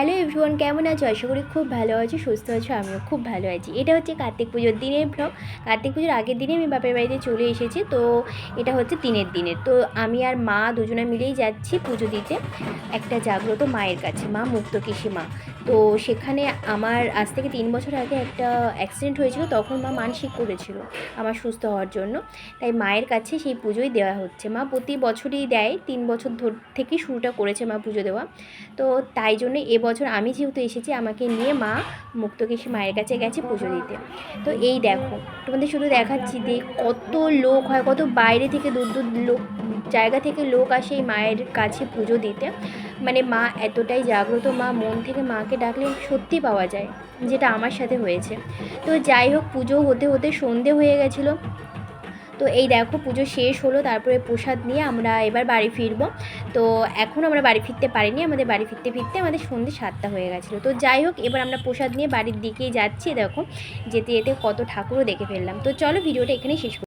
Hello everyone, কেমন আছো? আশা করি খুব ভালো আছো, সুস্থ আছো। আমিও খুব ভালো আছি। এটা হচ্ছে কার্তিক পুজোর দিনের ব্লগ। কার্তিক পুজোর আগের দিনে আমি বাপের বাড়িতে চলে এসেছি। তো এটা হচ্ছে দিনের। তো আমি আর মা দুজনে মিলেই যাচ্ছি পুজো দিতে একটা জাগ্রত মায়ের কাছে, মা মুক্তকেশী মা। তো সেখানে আমার আজ থেকে 3 বছর আগে একটা অ্যাক্সিডেন্ট হয়েছিল। তখন মা মানসিক করেছিল আমার সুস্থ হওয়ার জন্য। তাই মায়ের কাছে সেই পুজোই দেওয়া হচ্ছে। মা প্রতি বছরই দেয়, 3 বছর থেকেই শুরুটা করেছে মা পুজো দেওয়া। তো তাই জন্য এবছর আমি যেহেতু এসেছি, আমাকে নিয়ে মা মুক্তকেশী মায়ের কাছে গেছে পুজো দিতে। তো এই দেখো, তোমাদের শুধু দেখাচ্ছি যে কত লোক হয়, কত বাইরে থেকে দূর দূর লোক জায়গা থেকে লোক আসে এই মায়ের কাছে পুজো দিতে। মানে মা এতটাই জাগ্রত, মা মন থেকে মাকে ডাকলে সত্যি পাওয়া যায়, যেটা আমার সাথে হয়েছে। তো যাই হোক, পুজো হতে হতে সন্ধে হয়ে গেছিলো। তো এই দেখো, পুজো শেষ হলো, তারপরে প্রসাদ নিয়ে আমরা এবার বাড়ি ফিরবো। তো এখন আমরা বাড়ি ফিরতে পারিনি, আমাদের বাড়ি ফিরতে ফিরতে আমাদের সন্ধ্যে 7টা হয়ে গেছিলো। তো যাই হোক, এবার আমরা প্রসাদ নিয়ে বাড়ির দিকেই যাচ্ছি। দেখো যেতে যেতে কত ঠাকুরও দেখে ফেললাম। তো চলো ভিডিওটা এখানেই শেষ করি।